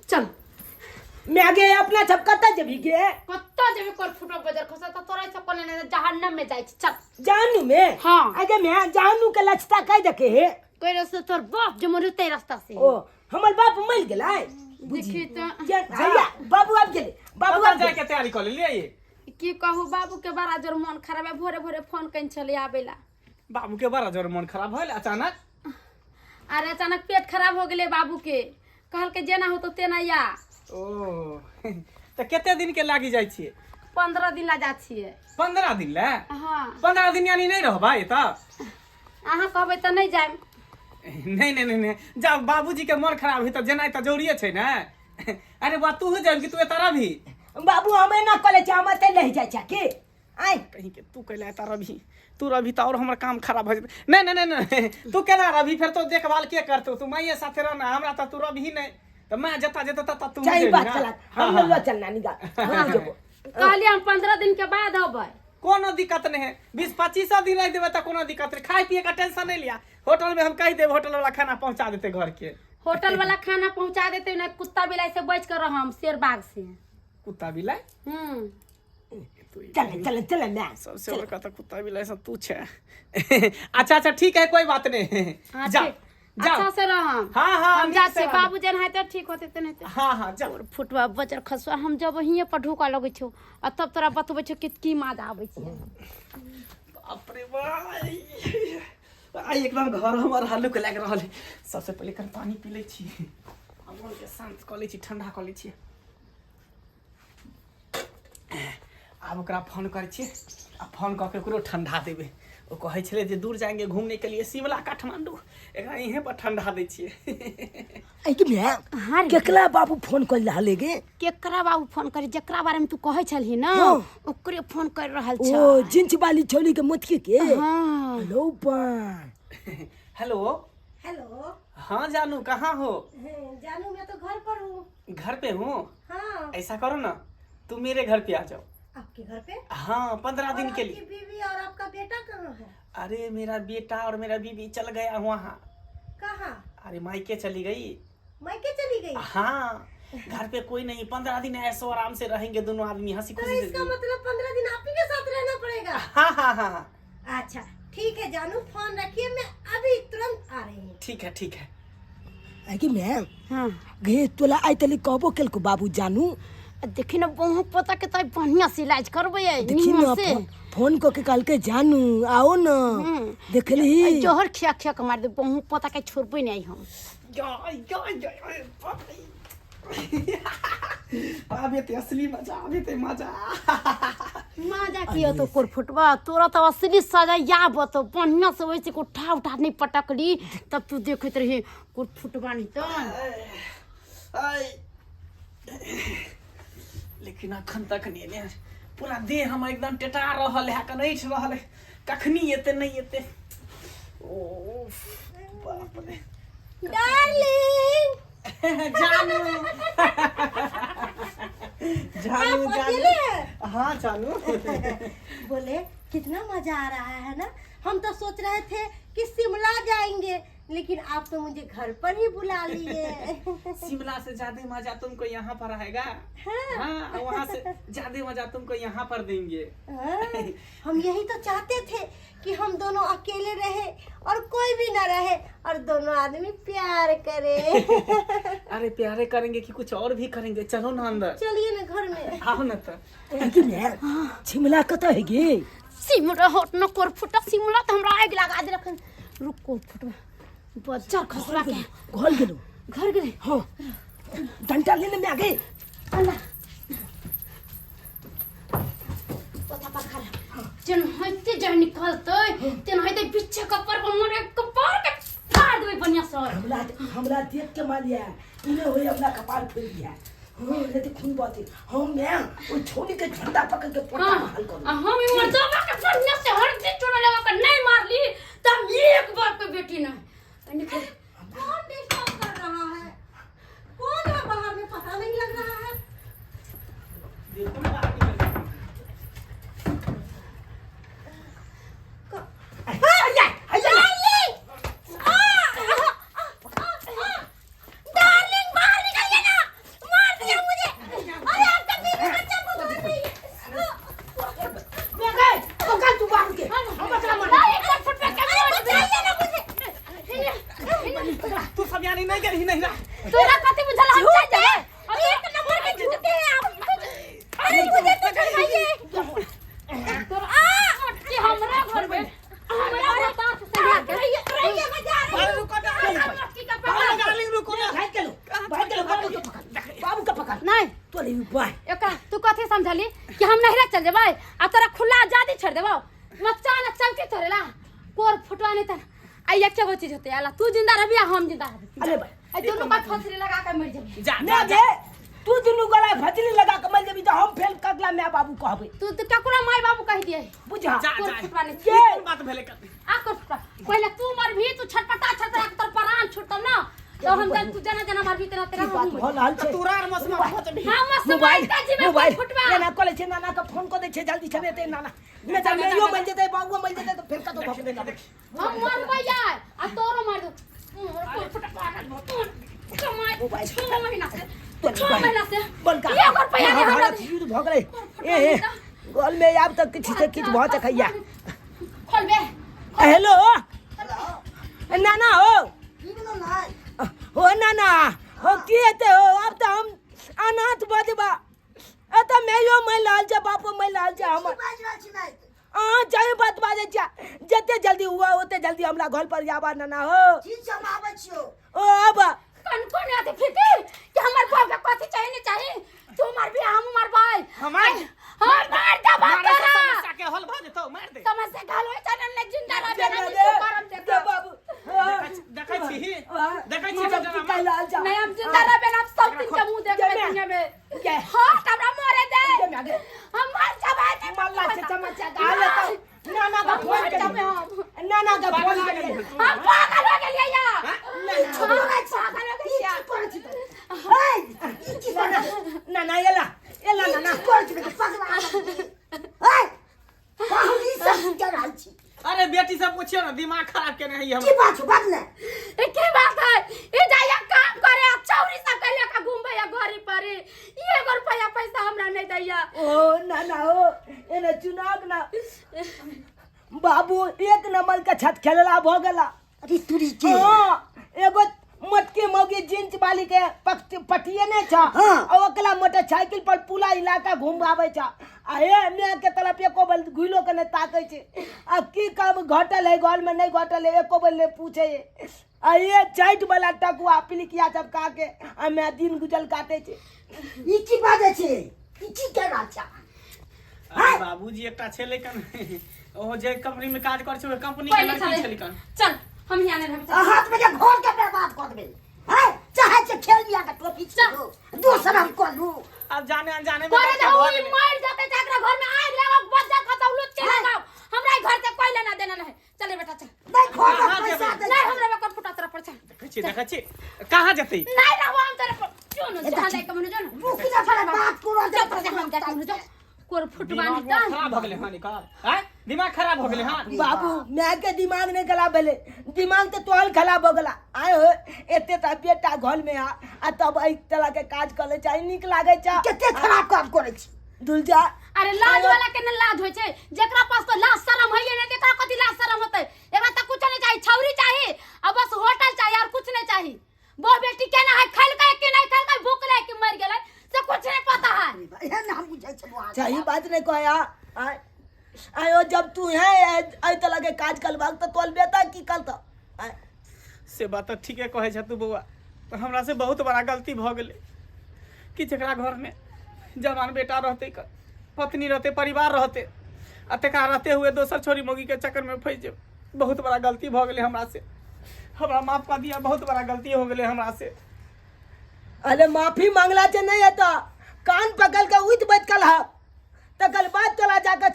चल मैं गे अपना सब कत्ता जबी गे कत्ता जब कर फुटो बजर खसा तो तोरा से कोने ने जहन्नम में जाई चल जानू में हाँ आगे मैं जानू के लचता कह देखे है कोई रास्ता तोर बाप जो मरु ते रास्ता से ओ हमर बाप मर गेलाय देखी तो आया बाबू अब गेले बाबू अब जाके तैयारी कर लिए ये की कहू बाबू के बड़ा जोर मन खराब है भोरे भोरे फोन कइन चले आवेला बाबू के बड़ा जोर मन खराब होल अचानक अरे अचानक पेट खराब हो गेले बाबू के कहल के जेना हो तो तेना या ओ तो केते दिन के लागी जाय छिए 15 दिन ला जा छिए 15 दिन ले हां 15 दिन यानी नहीं रहबा त अहाँ कहबै त नहीं जाय नहीं जाओ बाबूजी के मन खराब है तो जेनाइ त जरूरी छै ना अरे बा तू हो जान कि तू तारा भी बाबू हमें ना कले छ हम ते ले जाय छ के आय कहीं के तू कहला तारा भी तू रवि तो और हमर काम खराब हो जते नहीं तू केना रवि फिर तो देखभाल के करतो तू माये साथे रहना हमरा त तू रवि नहीं तो मैं जता त तू सही बात चला हम लोग चलना निगा हां जो कहली हम 15 दिन के बाद आबै कोनो दिक्कत नहीं है 20-25 दिन रह देवे त कोनो दिक्कत नहीं खाए पिए का टेंशन नहीं लिया होटल में हम कह देब होटल वाला खाना पहुंचा देते घर के होटल वाला खाना पहुंचा देते ना कुत्ता बिलाई से बच कर हम शेर बाग से कुत्ता बिलाई चल मैं सबसे बड़का तो कुत्ता बिलाई सब तू छे अच्छा ठीक है कोई बात नहीं जा अच्छा से रहम हां हम जाते बाबू जन है त ठीक होते त नहीं हां जा फुटवा बजर खसवा हम जब हिये पर ढुका लगै छौ आ तब तोरा बतबै छौ की माज आबै छै बाप रे भाई आई एकदम घर हमर हालू के लाग रहल है सबसे पहले कर पानी पी ले छी हम मन के शांत क ले छी ठंडा क ले छी आब ओकरा फोन कर छी आ फोन क के ओकरो ठंडा देबे ओ कहै छले जे दूर जाएंगे घूमने के लिए शिमला काठमांडू एकरा यहीं पर ठंडा दे छिए आई कि मैं केकला बाबू फोन कर रहले गे केकरा बाबू फोन करे जेकरा बारे में तू कहै छलही ना ओकरे फोन कर रहल छ ओ जिंच वाली छोली के मुतके के हां हेलो पर हेलो हेलो हाँ जानू कहाँ हो जानू मैं तो घर पर हूँ घर पे हूँ हाँ ऐसा करो ना तुम मेरे घर पे आ जाओ आपके घर पे हाँ 15 दिन के आपकी लिए बीवी और आपका बेटा कहाँ है अरे मेरा बेटा और मेरा बीवी चल गया वहाँ कहाँ अरे मायके चली गई मायके चली गई हाँ घर पे कोई नहीं 15 दिन ऐसो आराम से रहेंगे दोनों आदमी हंसी तो खुशी इसका मतलब 15 दिन आप ही के साथ रहना पड़ेगा हाँ अच्छा ठीक है जानू फोन रखिए मैं अभी तुरंत आ रही हूँ ठीक है आई कि मैं हां गे तोला आई तली कहबो केल को बाबू जानू देखी ना बहुत पता के त बढ़िया से इलाज करबै देखी ना फोन को के कल के जानू आओ ना देखली जोहर खिया खिया के मार दे बहुत पता के छोड़बै नहीं हम अबे ते असली मजा मजा किया तो कोर फुटवा तोरा तो असली सजा या बतो बढ़िया से वैसे को उठा नहीं पटकली तब तू देखत रही कोर फुटवा नहीं तो लेकिन अखन तक नहीं पूरा देह हम एकदम टेटा रहल है कनैठ रहल है कखनी एते नहीं एते ओ बाप रे डार्लिंग जानू हाँ जानू बोले कितना मजा आ रहा है ना हम तो सोच रहे थे कि शिमला जाएंगे लेकिन आप तो मुझे घर पर ही बुला लिए शिमला से ज्यादा मजा तुमको यहाँ पर आएगा हाँ वहाँ से ज्यादा मजा तुमको यहाँ पर देंगे हम यही तो चाहते थे कि हम दोनों अकेले रहे और कोई भी ना रहे और दोनों आदमी प्यार करे अरे प्यारे करेंगे कि कुछ और भी करेंगे चलो ना अंदर चलिए ना घर में आओ ना तो कि मैं शिमला कत है गे सिमरा होट न कोर फुटा सिमरा तो हमरा आग लगा दे रखन रुको फुटवा बच्चा खसरा के घर गेलो हां डंडा लेने में आ गए अल्लाह पता पखा जन होते जन निकलते तेन होते पीछे कपर पर मोरे कपर के फाड़ देबै बढ़िया से हमरा देख के मारिया इने होय अपना कपाल फूल गया हां लेते खून बहते हम मैं वो छोड़ी के झंडा पकड़ के पोटा मार कर हम मर्दावा के बढ़िया से हर दिन चोरा लगा कर नहीं मार ली तब एक बार पे बेटी ना कौन डिस्टर्ब कर रहा है कौन है बाहर में पता नहीं लग रहा है देखो ना बाहर निकल डार्लिंग बाहर निकलिए ना बाबू का पकड़, बाबू का पकड़। नहीं तो नहीं बाय एकरा तू कथी समझली कि हम नहरा चल जेबै आ तोरा खुला आजादी छोड़ देबो मचान चौकी तोरेला कोर फुटवा नहीं तन आई एक गो चीज होते आला तू जिंदा रहबी हम जिंदा रहबी अरे भाई आई दोनों का फसरी लगा के मर जेबै जा ना जे तू दुनु गला फजली लगा के मर जेबी तो हम फेल कगला मैं बाबू कहबै तू तो ककरा माय बाबू कह दिए बुझा जा कोर जा फुटवा नहीं के कौन बात भेले कर आ कोर फुटवा पहले तू मर भी तू छटपटा छटपटा तोर प्राण छूटल ना तो हम जन तू जना जना मर भी तेरा तेरा बात भल हाल छे तोरा और मसमा पहुंच भी हम मस्त मोबाइल बात जीवे मोबाइल फुटवा ये ना कॉलेज नाना का फोन को दे छे जल्दी छने दे नाना मैं जा मेरियो मिल जेते बाबू मिल जेते तो फिर का तो भग देगा हम मर गए यार आ तोरो मार दो कोर फुटवा का कमाई 6 महीना से 6 महीना से बोल का ये कर पैया नहीं हमरा युद्ध भग रे ए गोल में अब तक किछ से किछ बहुत खैया खोल बे हेलो नाना हो की बोलो ना हो नाना हो किएते हो अब तो हम अनाथ बदबा अत मेयो मैं लाल जा बापू मैं लाल जा हम बाज रहा छी नहीं हां जाय बात बाजे जा जते जल्दी हुआ ओते जल्दी हमरा घर पर जाबा नाना हो चीज सब आवे छियो ओ अब कौन आते फिकिर कि हमर बाप का कथी चाहिए नहीं चाहिए तू मार भी हम मार भाई हमार हम मार दे बात मारे से करा समस्या के हल भ जेतो मार दे समस्या घालो चलन ने जिंदा रह ना तू करम दे दे बाबू देखै छी देखै छी जब जना की लाल जा नहीं हम जिंदा रह ना सब दिन के मुंह देख के दुनिया में हां हमरा मारे दे हम मर जाबे नहीं मल्ला से चमचा गाले तो नाना का फोन कर नाना का फोन कर हम पागल हो गेलिए यार नहीं पागल हो गेलिए नाना येला नाना अरे बेटी से पूछियो ना दिमाग खराब केने है हम की बात बात ना की बात है ई जाया काम करे चौरी सा के लेके घूमबे या घरी पर ये एगो रुपया पैसा हमरा नहीं दैया ओ नाना हो एने चुनाव ना बाबू एक नंबर का छत खेलला भ गेला अरे तुरी के हां एगो मटके मौगी जींस वाली के पटिए ने छ और ओकला मोटरसाइकिल पर पूरा इलाका घुमावे छ आ हे मैं के तरफ एको बल घुलो के ने ताकै छै आ की काम घटल है घर में नहीं घटल है एको बल ले पूछे आ ये चैट वाला टकुआ पिलिकिया सब का के आ मैं दिन गुजल काटे छै ई की बात छै ई की कर रहा छ अरे बाबूजी एकटा छेले कन ओ जे कंपनी में काज कर छै ओ कंपनी के पहले लड़की छेले कन चल हम यहाँ नहीं रहते हाथ में के घोर के बर्बाद कर देबे हैं चाहे से खेल लिया के टोपी छो दूसरा हम कर लू अब जाने अनजाने में कोने बात तो हुआ ई मर जाते जाकरा घर में आग लगा बच्चा खतौ लुच्चे लगाओ हमरा ई घर से कोई लेना देना नहीं चले बेटा चल नहीं खोल कहाँ पैसा जेबै? दे नहीं हमरा में फुटा तरफ पर चल देखै छी कहां जतै नहीं रहबो हम तेरे पर क्यों न जहां दे कमनो जानो मुखी ना फड़ा बात पूरा दे चल पर हम जाके मुझे कोर फुटवानी दिमाग ता खराब हो गेले हां निकाल हैं दिमाग खराब हो गेले हां बाबू मैं के दिमाग नहीं खराब भेले दिमाग तो तोहल खराब हो गला आए हो एते ता बेटा घर में आ तब आई तरह के काज करे चाहे निक लागे छ केते खराब काम करे छी दुलजा अरे लाज वाला के न लाज होय छै जेकरा पास तो लाज शरम है ने तेकरा कथि लाज शरम होतै एकरा त कुछ नहीं चाहिए छौरी चाहिए अब बस होटल चाहिए और कुछ नहीं चाहिए वो बेटी केना है खैल के कि नहीं खैल के भूख ले कि मर गेलै से कुछ नहीं पता है ये ना हम बुझै छै वो सही बात नहीं कहया आयो जब तू है आई तरह के काज करबाक तो तोल बेटा की करत से बात ठीके कहै छ तू बौआ पर हमरा से बहुत बड़ा गलती भ गेलै कि जेकरा घर में जवान बेटा रहते पत्नी रहते परिवार रहते आ तकरा रहते हुए दोसर छोरी मोगी के चक्कर में फंस जे बहुत बड़ा गलती भ गेलै हमरा से हमरा माफ कर दिया बहुत बड़ा गलती हो गेलै हमरा से अरे माफी मांगला से नहीं है तो कान पकड़ के उठ बैठ कल है तो कल बात चला जाकर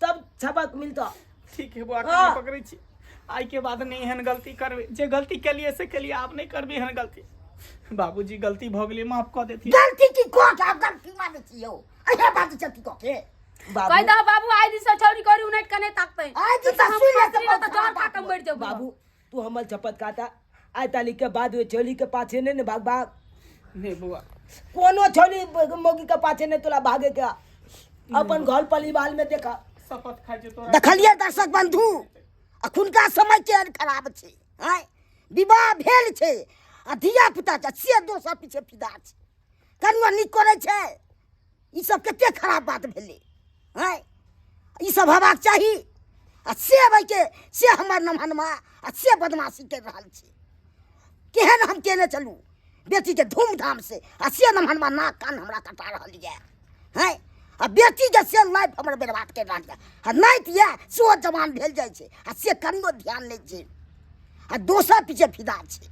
तब छबक मिलता ठीक है बुआ हाँ। कान पकड़ै छी आई के बाद नहीं एहन गलती करबे जे गलती केलिए से केलिए आप नहीं करबे एहन गलती बाबूजी गलती भ गेलै माफ कऽ देती गलती की को का गलती माने छियो अहे बात चलती को के कह दो बाबू आई दिन से छौरी करी उनट कने ताकते आई दिन से हम सुने से फसरी तो बात जान बात खा के मर जाओ बाबू तू हमर चपत काटा आई ताली के बाद वे छोली के पाछे ने भाग भाग नहीं बुआ कोनो छोली मोगी के पाछे ने तोला भागे के अपन घर परिवार में देखा शपथ खाइ छै तोरा देखलिए दर्शक बंधु अखुनका समय के खराब छै हैं विवाह भेल छै आ धिया पुता छै से दोसर पीछे फिदा छै कनियो नीक करे छै ई सब कते खराब बात भेलै हैं ई सब हेबाक चाही आ से भाई के से हमर नमहनमा आ से बदमाशी कर रहल छै केहन हम केने चलू बेटी के धूमधाम से आ से न हमरा नाक कान हमरा कटा रहल है हैं आ बेटी के से लाइफ हमर बर्बाद कर रहल है आ नहीं तो ये सो जवान भेल जाय छै आ से कनियो ध्यान नहीं छै आ दोसर पीछे फिदा छै।